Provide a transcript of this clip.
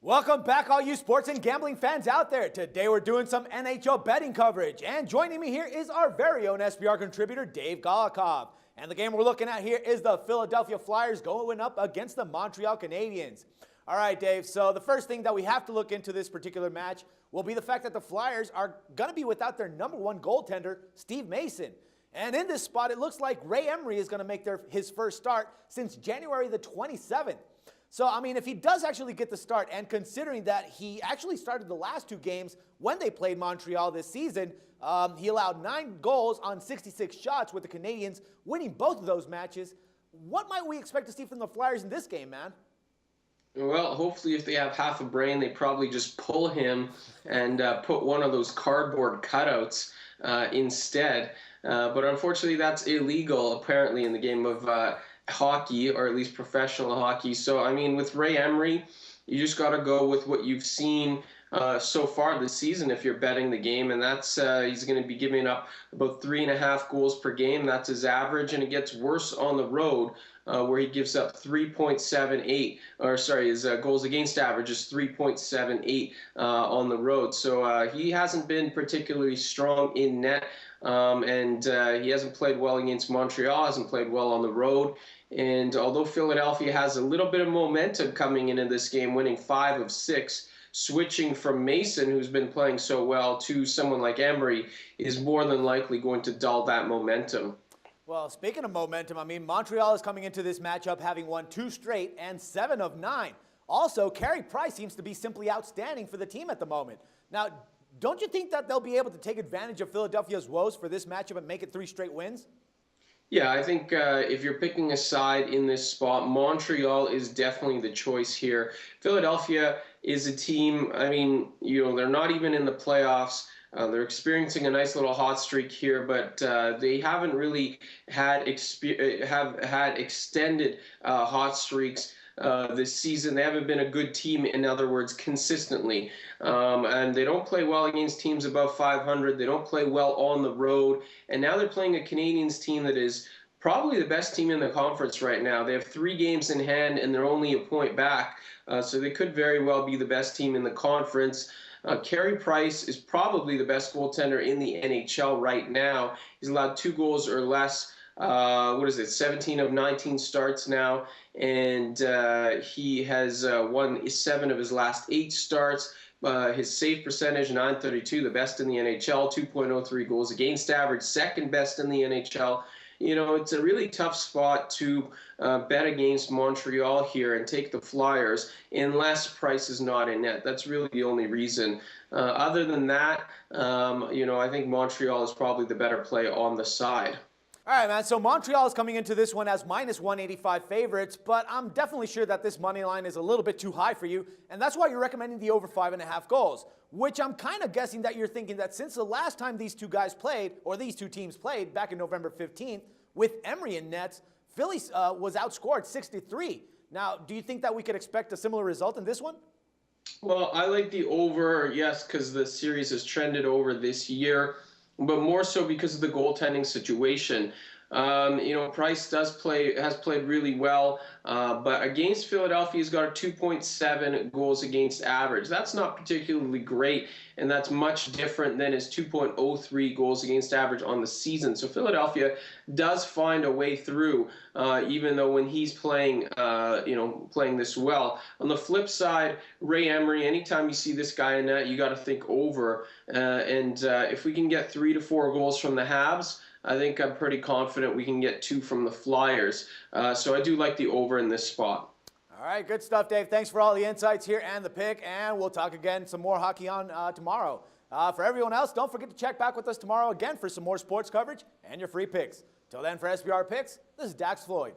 Welcome back, all you sports and gambling fans out there. Today we're doing some NHL betting coverage, and joining me here is our very own SBR contributor, Dave Golikov. And the game we're looking at here is the Philadelphia Flyers going up against the Montreal Canadiens. All right, Dave, so the first thing that we have to look into this particular match will be the fact that the Flyers are going to be without their number one goaltender, Steve Mason. And in this spot, it looks like Ray Emery is going to make his first start since January the 27th. So, I mean, if he does actually get the start, and considering that he actually started the last two games when they played Montreal this season, he allowed 9 goals on 66 shots with the Canadiens winning both of those matches. What might we expect to see from the Flyers in this game, man? Well, hopefully if they have half a brain, they probably just pull him and put one of those cardboard cutouts instead. But unfortunately, that's illegal, apparently, in the game of hockey, or at least professional hockey. So, I mean, with Ray Emery, you just got to go with what you've seen so far this season if you're betting the game, and that's he's going to be giving up about 3.5 goals per game. That's his average, and it gets worse on the road where he gives up 3.78, or sorry, his goals against average is 3.78 on the road. So he hasn't been particularly strong in net. And he hasn't played well against Montreal, hasn't played well on the road. And although Philadelphia has a little bit of momentum coming into this game, winning 5 of 6, switching from Mason, who's been playing so well, to someone like Emery is more than likely going to dull that momentum. Well, speaking of momentum, I mean, Montreal is coming into this matchup having won 2 straight and 7 of 9. Also, Carey Price seems to be simply outstanding for the team at the moment. Now, don't you think that they'll be able to take advantage of Philadelphia's woes for this matchup and make it 3 straight wins? Yeah, I think if you're picking a side in this spot, Montreal is definitely the choice here. Philadelphia is a team, I mean, they're not even in the playoffs. They're experiencing a nice little hot streak here, but they haven't really had extended hot streaks this season. They haven't been a good team, in other words, consistently. And they don't play well against teams above 500. They don't play well on the road. And now they're playing a Canadiens team that is probably the best team in the conference right now. They have 3 games in hand, and they're only a point back. So they could very well be the best team in the conference. Carey Price is probably the best goaltender in the NHL right now. He's allowed 2 goals or less. 17 of 19 starts now, and he has won 7 of his last 8 starts. His save percentage, .932, the best in the NHL, 2.03 goals against average, second best in the NHL. It's a really tough spot to bet against Montreal here and take the Flyers unless Price is not in net. That's really the only reason. Other than that, I think Montreal is probably the better play on the side. All right, man, so Montreal is coming into this one as -185 favorites, but I'm definitely sure that this money line is a little bit too high for you, and that's why you're recommending the over 5.5 goals, which I'm kind of guessing that you're thinking that since the last time these two guys played, or these two teams played back in November 15th, with Emery in nets, Philly was outscored 6-3. Now, do you think that we could expect a similar result in this one? Well, I like the over, yes, because the series has trended over this year, but more so because of the goaltending situation. Price has played really well, but against Philadelphia, he's got a 2.7 goals against average. That's not particularly great, and that's much different than his 2.03 goals against average on the season. So Philadelphia does find a way through, even though when he's playing, playing this well. On the flip side, Ray Emery, anytime you see this guy in net, you got to think over. And if we can get 3 to 4 goals from the Habs, I think I'm pretty confident we can get 2 from the Flyers. So I do like the over in this spot. All right, good stuff, Dave. Thanks for all the insights here and the pick, and we'll talk again some more hockey on tomorrow. For everyone else, don't forget to check back with us tomorrow again for some more sports coverage and your free picks. Till then, for SBR Picks, this is Dax Floyd.